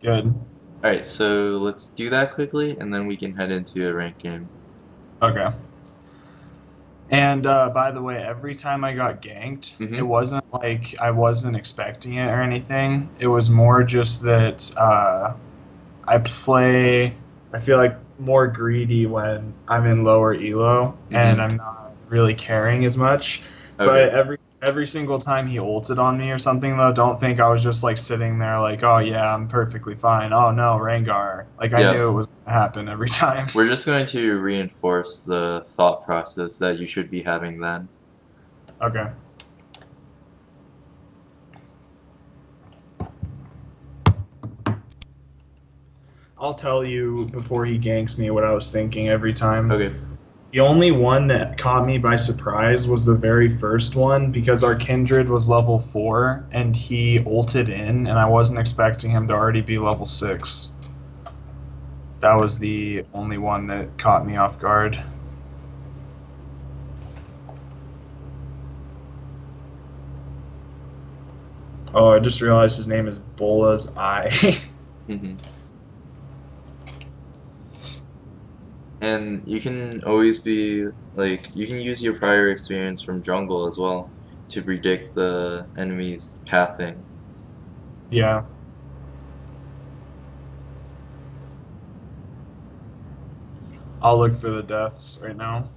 Good. Alright, so let's do that quickly, and then we can head into a rank game. Okay. And by the way, every time I got ganked, it Mm-hmm. wasn't like I wasn't expecting it or anything. It was more just that I play, I feel like more greedy when I'm in lower elo and Mm-hmm. I'm not really caring as much. Okay. But every single time he ulted on me or something though, don't think I was just like sitting there like, oh yeah, I'm perfectly fine. Oh no, Rengar. Like I Yeah. knew it was gonna happen every time. We're just going to reinforce the thought process that you should be having then. Okay. I'll tell you before he ganks me what I was thinking every time. Okay. The only one that caught me by surprise was the very first one because our Kindred was level 4 and he ulted in, and I wasn't expecting him to already be level 6. That was the only one that caught me off guard. Oh, I just realized his name is Bola's Eye. Mm-hmm. And you can always be, like, you can use your prior experience from jungle as well to predict the enemy's pathing. Yeah. I'll look for the deaths right now.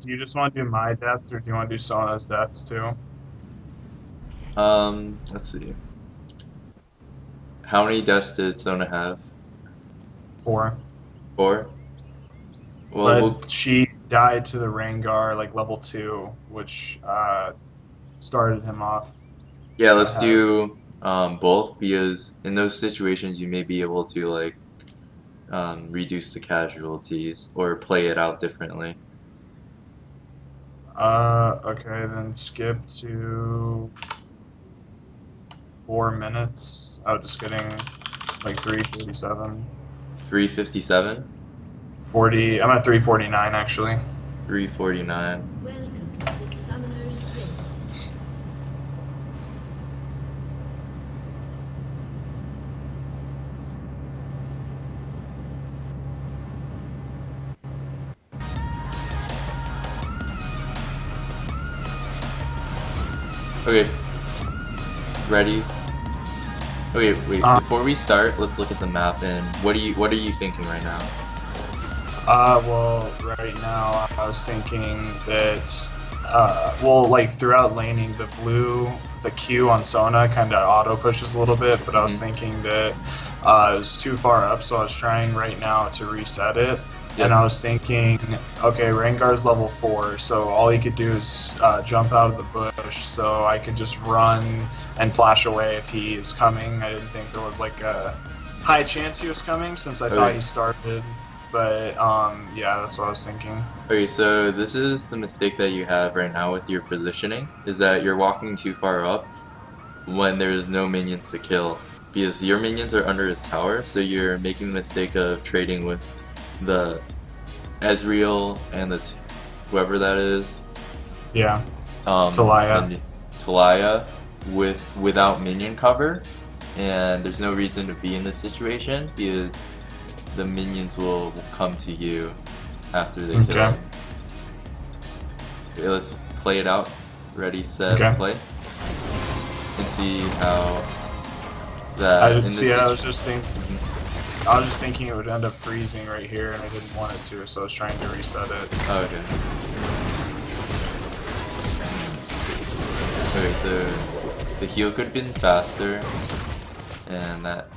Do you just want to do my deaths or do you want to do Sona's deaths too? Let's see. How many deaths did Sona have? 4. 4? Well, we'll But she died to the Rengar like level 2, which started him off Yeah, let's ahead. do both because in those situations you may be able to like reduce the casualties or play it out differently. Okay, then skip to 4 minutes. Oh, just kidding. Like 3:47. 357, 40. I'm at 3:49 actually. 349. Welcome to Summoner's Rift. Okay, ready? Okay, wait. Uh, Before we start, let's look at the map and what are you thinking right now? well, right now I was thinking that, well, like throughout laning, the Q on Sona kind of auto pushes a little bit, but I was Hmm. thinking that it was too far up, so I was trying right now to reset it. And Yep. I was thinking, okay, Rengar's level 4, so all he could do is jump out of the bush, so I could just run and flash away if he is coming. I didn't think there was like a high chance he was coming since I thought Okay. he started. But yeah, that's what I was thinking. Okay, so this is the mistake that you have right now with your positioning, is that you're walking too far up when there's no minions to kill. Because your minions are under his tower, so you're making the mistake of trading with the Ezreal and whoever that is, Yeah, Talia. and Talia without minion cover, and there's no reason to be in this situation because the minions will come to you after they kill Okay. him. Okay, let's play it out. Ready, set, Okay. play. And see how that I in this see. I was situation. just thinking. I was just thinking it would end up freezing right here, and I didn't want it to, so I was trying to reset it. Oh, okay. Okay, so the heal could have been faster, and that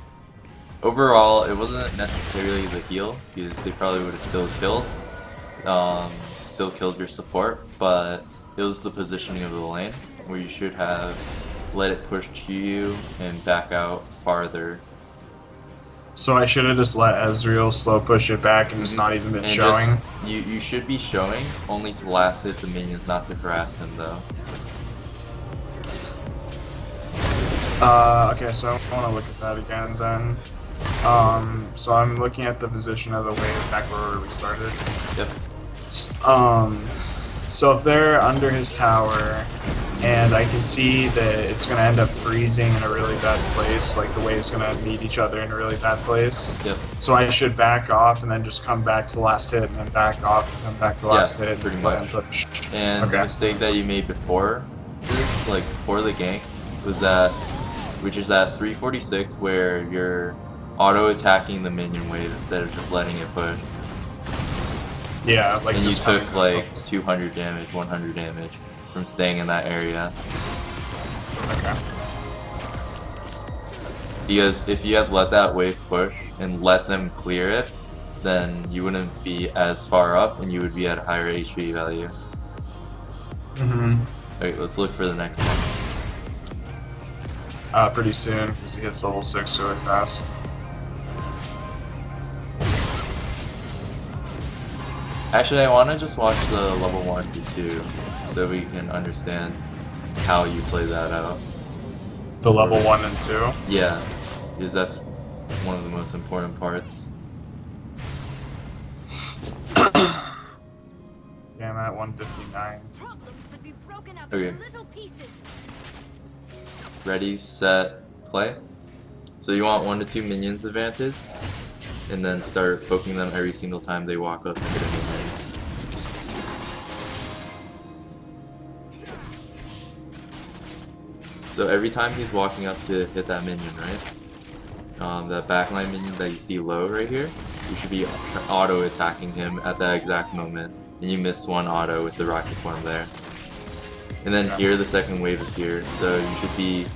overall it wasn't necessarily the heal because they probably would have still killed your support, but it was the positioning of the lane where you should have let it push to you and back out farther. So I should have just let Ezreal slow push it back and just not even been And just showing. you should be showing only to last hit the minions, not to harass him though. Okay, so I want to look at that again then. So I'm looking at the position of the wave back where we started. Yep. So if they're under his tower, and I can see that it's going to end up freezing in a really bad place, like the wave's going to meet each other in a really bad place. Yep. So I should back off and then just come back to the last hit, and then back off and come back to the last hit. Pretty and let much. him push. And the mistake that you made before this, like before the gank, was that, which is at 346, where you're auto-attacking the minion wave instead of just letting it push. Yeah, like And you just took coming like close. 200 damage, 100 damage from staying in that area. Okay. Because if you had let that wave push and let them clear it, then you wouldn't be as far up and you would be at a higher HP value. Okay, let's look for the next one. Pretty soon, because he hits level 6 really fast. Actually, I want to just watch the level 1 to 2 so we can understand how you play that out. The level 1 and 2? Yeah, because that's one of the most important parts. Yeah, I'm at 159. Problems should be broken up Okay. into little pieces. Ready, set, play. So you want 1 to 2 minions advantage, and then start poking them every single time they walk up to hit a minion. So every time he's walking up to hit that minion, right? That backline minion that you see low right here, you should be auto-attacking him at that exact moment. And you missed one auto with the rocket form there. And then here, the second wave is here, so you should be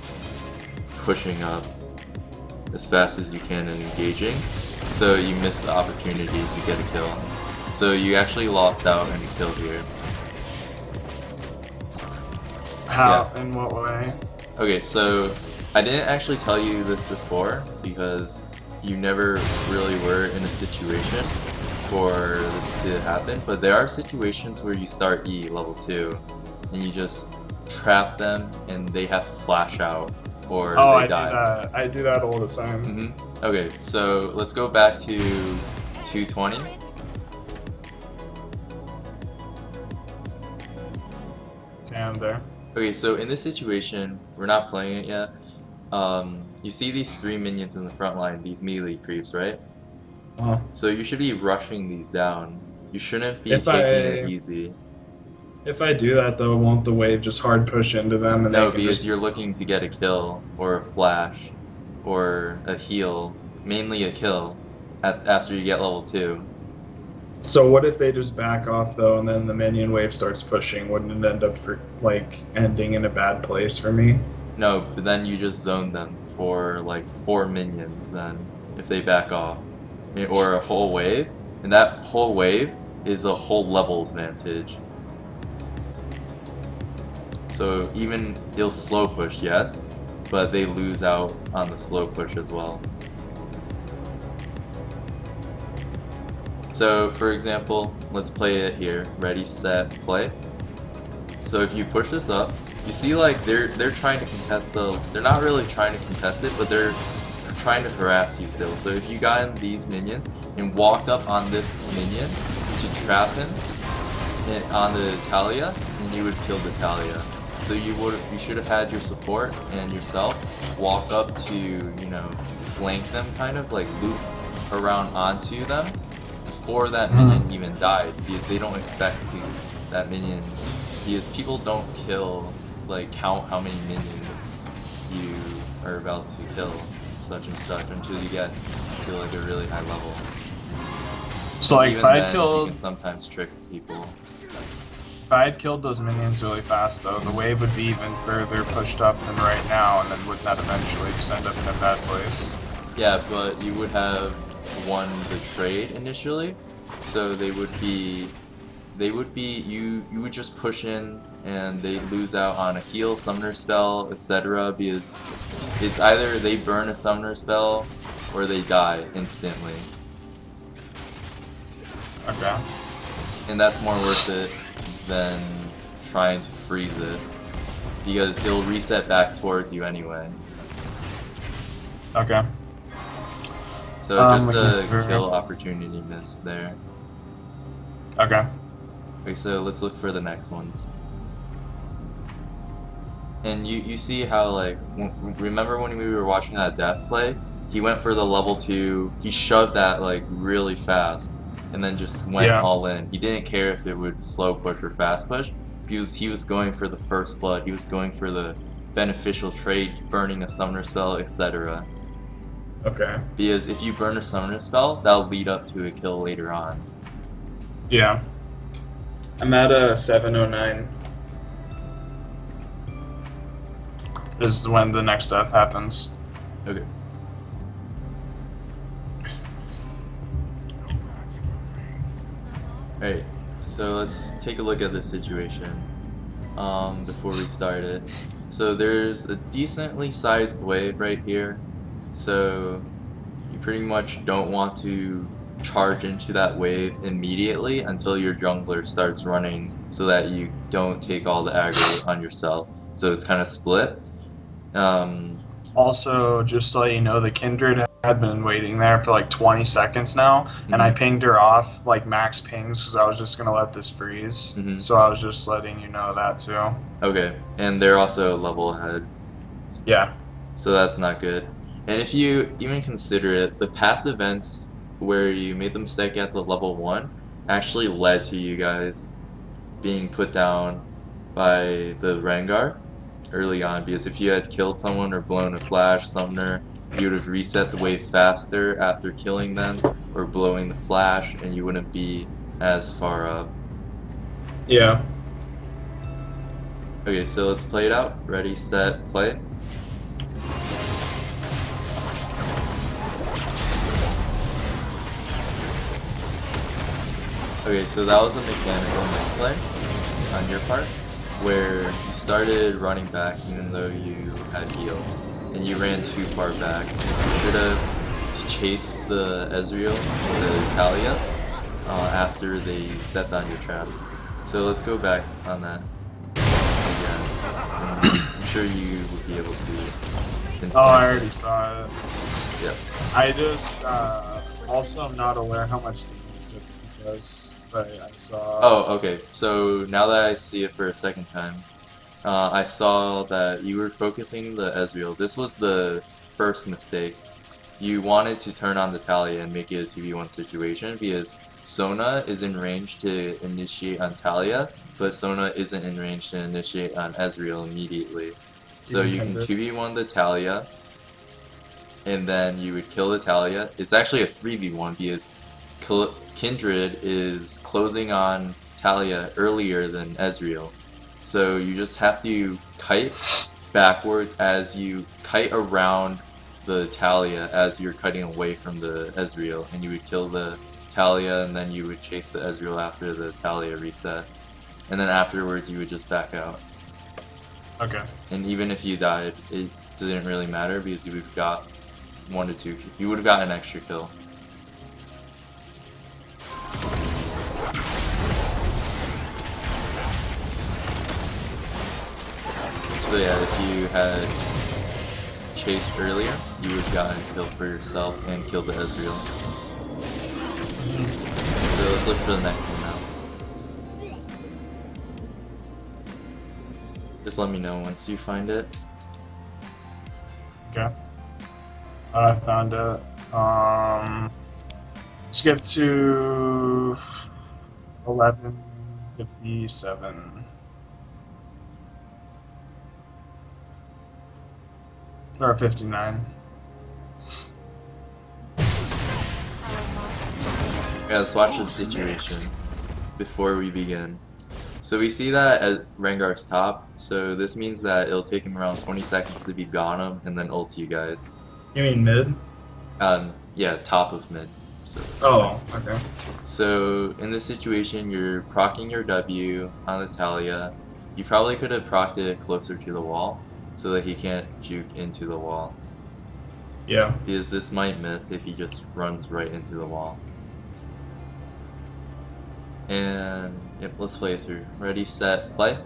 pushing up as fast as you can and engaging. So you missed the opportunity to get a kill. So you actually lost out on a kill here. How? In what way? Okay, so I didn't actually tell you this before because you never really were in a situation for this to happen, but there are situations where you start E level 2 and you just trap them and they have to flash out or they die. Do that. I do that all the time. Okay, so let's go back to 220. Okay, I'm there. Okay, so in this situation, we're not playing it yet. You see these 3 minions in the front line, these melee creeps, right? Uh-huh. So you should be rushing these down. You shouldn't be If taking it easy. If I do that though, won't the wave just hard push into them? And No, they can because just... you're looking to get a kill, or a flash, or a heal. Mainly a kill, after you get level 2. So what if they just back off though, and then the minion wave starts pushing? Wouldn't it end up ending in a bad place for me? No, but then you just zone them for like 4 minions then, if they back off. Or a whole wave, and that whole wave is a whole level advantage. So even they'll slow push, yes, but they lose out on the slow push as well. So for example, let's play it here. Ready, set, play. So if you push this up, you see like they're trying to contest they're not really trying to contest it, but they're trying to harass you still. So if you got in these minions and walked up on this minion to trap him on the Talia, then you would kill the Talia. So you should have had your support and yourself walk up to, you know, flank them, kind of like loop around onto them before that minion even died, because they don't expect that minion, because people don't count how many minions you are about to kill, such and such, until you get to like a really high level. So like even if I then, you killed can sometimes trick people. If I had killed those minions really fast, though, the wave would be even further pushed up than right now, and then wouldn't that eventually just end up in a bad place? Yeah, but you would have won the trade initially, so you would just push in, and they lose out on a heal, summoner spell, etc. Because it's either they burn a summoner spell, or they die instantly. Okay. And that's more worth it than trying to freeze it, because he'll reset back towards you anyway. Okay. So just a kill opportunity missed there. Okay. Okay, so let's look for the next ones. And you see how, like, remember when we were watching that death play? He went for the level 2, he shoved that, like, really fast, and then just went all in. He didn't care if it would slow push or fast push. He was going for the first blood, he was going for the beneficial trade, burning a summoner spell, etc. Okay. Because if you burn a summoner spell, that'll lead up to a kill later on. Yeah. I'm at a 709. This is when the next death happens. Okay. Alright, so let's take a look at this situation before we start it. So there's a decently sized wave right here, so you pretty much don't want to charge into that wave immediately until your jungler starts running so that you don't take all the aggro on yourself. So it's kind of split. Also, just to let you know, the Kindred had been waiting there for like 20 seconds now, and I pinged her off like max pings because I was just gonna let this freeze. So I was just letting you know that too. Okay, and they're also a level ahead. Yeah. So that's not good. And if you even consider it, the past events where you made the mistake at the level 1 actually led to you guys being put down by the Rengar early on, because if you had killed someone or blown a flash summoner, you would have reset the wave faster after killing them or blowing the flash, and you wouldn't be as far up. Yeah. Okay, so let's play it out. Ready, set, play. Okay, so that was a mechanical misplay on your part, where you started running back even though you had heal, and you ran too far back. You should have chased the Ezreal, the Talia, after they stepped on your traps. So let's go back on that again. I'm sure you would be able to. Oh, I already saw it. Yep. I just also am not aware how much damage it does, but I saw. Oh, okay. So now that I see it for a second time, I saw that you were focusing the Ezreal. This was the first mistake. You wanted to turn on the Talia and make it a 2v1 situation because Sona is in range to initiate on Talia, but Sona isn't in range to initiate on Ezreal immediately. So you can 2v1 the Talia, and then you would kill the Talia. It's actually a 3v1 because Kindred is closing on Talia earlier than Ezreal. So you just have to kite backwards as you kite around the Talia as you're cutting away from the Ezreal, and you would kill the Talia, and then you would chase the Ezreal after the Talia reset. And then afterwards you would just back out. Okay. And even if you died, it didn't really matter because you would have got 1 to 2. You would have got an extra kill. So yeah, if you had chased earlier, you would have gotten a kill for yourself and killed the Ezreal. So let's look for the next one now. Just let me know once you find it. Okay. I found it. Skip to 11:57. Or 59. Yeah, let's watch the situation before we begin. So we see that at Rengar's top, so this means that it'll take him around 20 seconds to beat bottom and then ult you guys. You mean mid? Yeah, top of mid. So. Oh, okay. So in this situation, you're proccing your W on the Talia. You probably could have procced it closer to the wall so that he can't juke into the wall. Yeah. Because this might miss if he just runs right into the wall. And yep, let's play it through. Ready, set, play.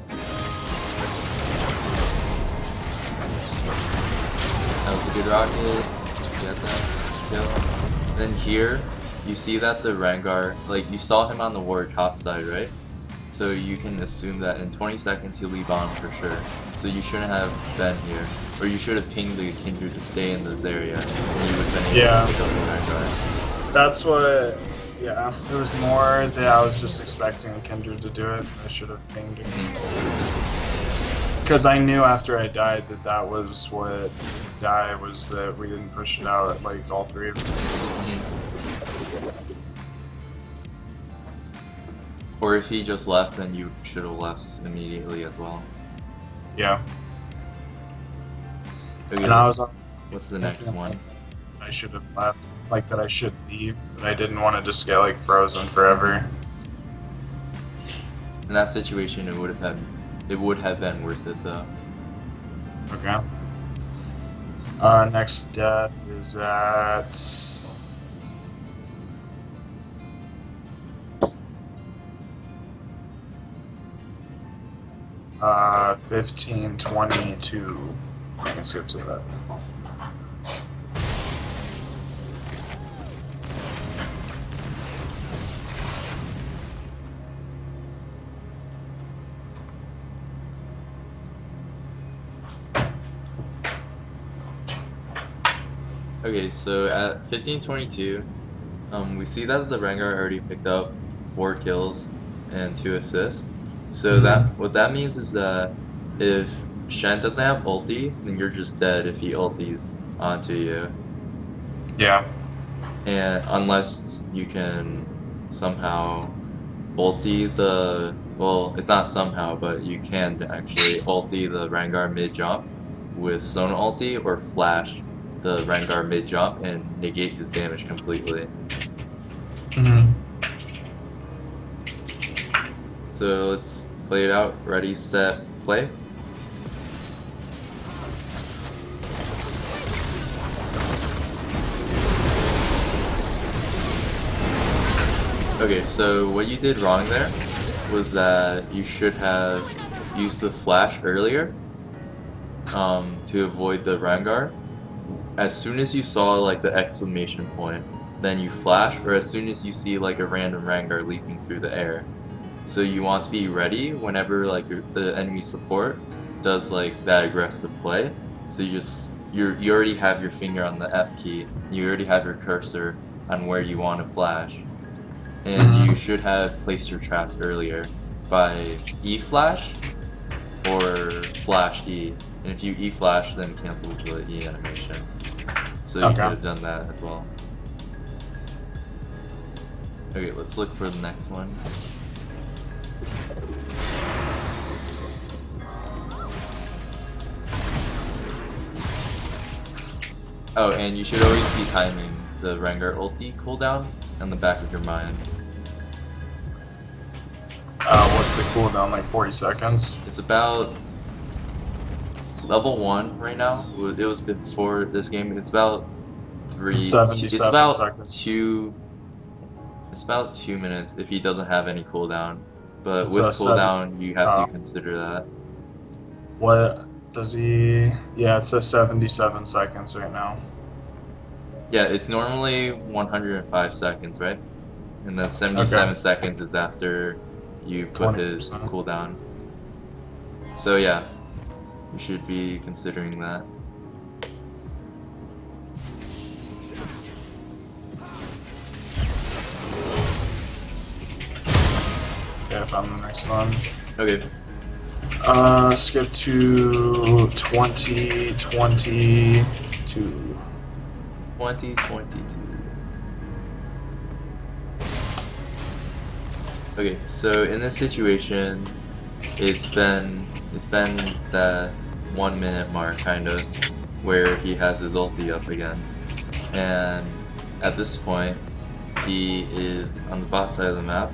That was a good rocket. get that kill. Then here, you see that the Rengar, like you saw him on the ward top side, right? So you can assume that in 20 seconds he'll leave on for sure. So you shouldn't have been here. Or you should have pinged the Kindred to stay in this area, and you would have been able Yeah. to pick up the Rengar. That's what. Yeah, it was more that I was just expecting Kindred to do it. I should have pinged him. Because I knew after I died that that was what die was, that we didn't push it out, like all three of us. Or if he just left, then you should have left immediately as well. Yeah. Okay, And I was what's the next one? I should have left, like that I should leave, but I didn't want to just get like frozen forever. In that situation, it would have been worth it though. Okay. Next death is at 15:22. I can skip to that. Okay, so at 15:22, we see that the Rengar already picked up 4 kills and 2 assists. So what that means is that if Shen doesn't have ulti, then you're just dead if he ultis onto you. Yeah. And unless you can somehow ulti the, well, it's not somehow, but you can actually ulti the Rengar mid-jump with Sona ulti or flash the Rengar mid-jump and negate his damage completely. So let's play it out. Ready, set, play. Okay, so what you did wrong there was that you should have used the flash earlier to avoid the Rengar. As soon as you saw like the exclamation point, then you flash, or as soon as you see like a random Rengar leaping through the air. So you want to be ready whenever like the enemy support does like that aggressive play. So you already have your finger on the F key. You already have your cursor on where you want to flash, and you should have placed your traps earlier by E flash or flash E. And if you E flash, then it cancels the E animation. So you could have done that as well. Okay, let's look for the next one. Oh, and you should always be timing the Rengar ulti cooldown on the back of your mind. What's the cooldown, like 40 seconds? It's about level 1 right now. It was before this game. It's about 77 it's about seconds. 2 It's about 2 minutes if he doesn't have any cooldown. But with So cooldown, you have to consider that. What does he? Yeah, it says 77 seconds right now. Yeah, it's normally 105 seconds, right? And then 77 seconds is after you put his 20%. cooldown. So yeah, you should be considering that. Okay, I found the next one. Okay. Skip to 2022. 2022. Okay, so in this situation, it's been that 1 minute mark kind of where he has his ulti up again, and at this point he is on the bot side of the map.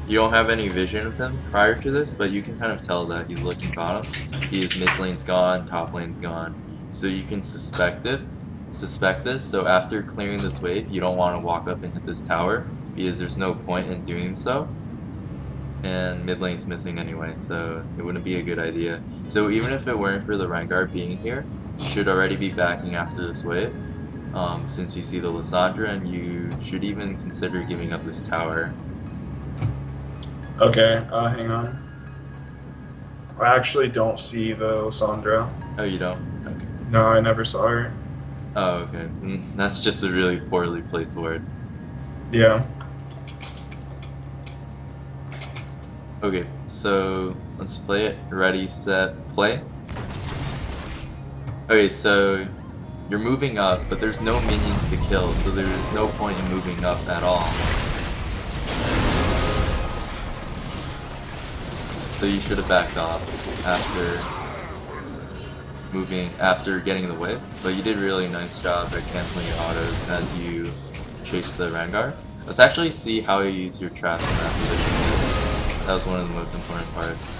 You don't have any vision of him prior to this, but you can kind of tell that he's looking bottom. His mid lane's gone, top lane's gone, so you can suspect this. So after clearing this wave, you don't want to walk up and hit this tower because there's no point in doing so. and mid lane's missing anyway, so it wouldn't be a good idea. So even if it weren't for the Rengar being here, you should already be backing after this wave, since you see the Lissandra, and you should even consider giving up this tower. Okay, hang on. I actually don't see the Lissandra. Oh, you don't? Okay. No, I never saw her. Oh, okay. That's just a really poorly placed word. Yeah. Okay, so let's play it. Ready, set, play. Okay, so you're moving up, but there's no minions to kill, so there's no point in moving up at all. So you should have backed off after getting the whip, but you did a really nice job at canceling your autos as you chase the Rengar. Let's actually see how you use your traps in that position, because that was one of the most important parts.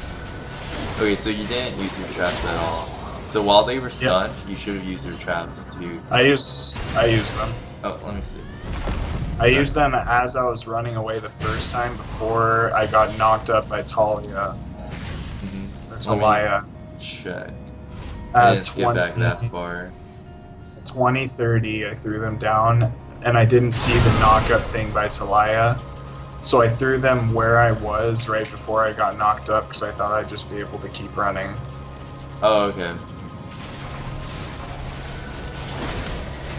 Okay, so you didn't use your traps at all. So while they were stunned, you should have used your traps to... I used them. Oh, let me see. I used them as I was running away the first time before I got knocked up by Talia. Or Talia. Check. I didn't skip back that far. 20-30, I threw them down, and I didn't see the knock-up thing by Talia. So I threw them where I was right before I got knocked up, because I thought I'd just be able to keep running. Oh, okay.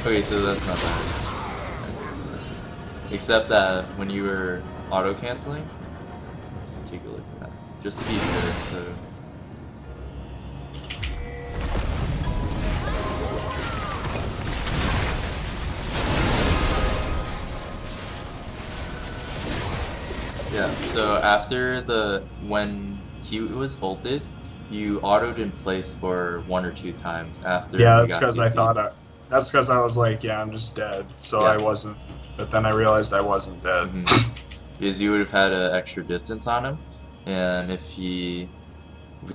Okay, so that's not bad. Except that when you were auto-canceling, let's take a look at that. Just to be sure, so... Yeah, so after when he was ulted, you autoed in place for 1 or 2 times after. Yeah, that's because I thought that's because I was like, yeah, I'm just dead. So yeah. I wasn't, but then I realized I wasn't dead. Because you would have had an extra distance on him, and if he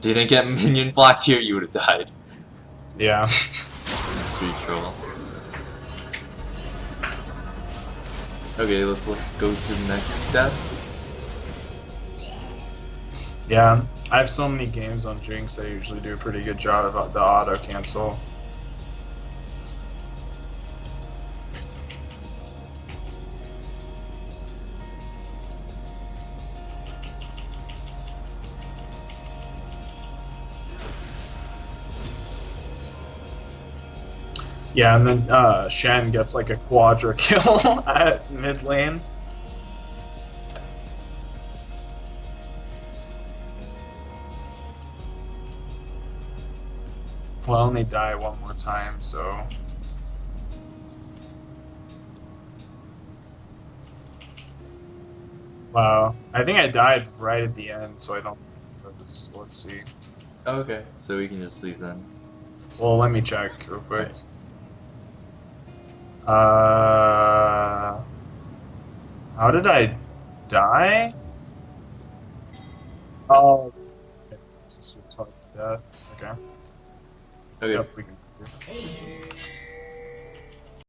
didn't get minion blocked here, you would have died. Yeah. Street troll. Okay, let's go to the next step. Yeah, I have so many games on JINX, I usually do a pretty good job about the auto cancel. Yeah, and then Shen gets like a quadra kill at mid lane. Well, I only die one more time, so... Wow. I think I died right at the end, so I don't... Let's see. Oh, okay, so we can just leave then. Well, let me check real quick. Right. How did I die? Oh, this is a tough death. Okay. Okay. Yep, we can see.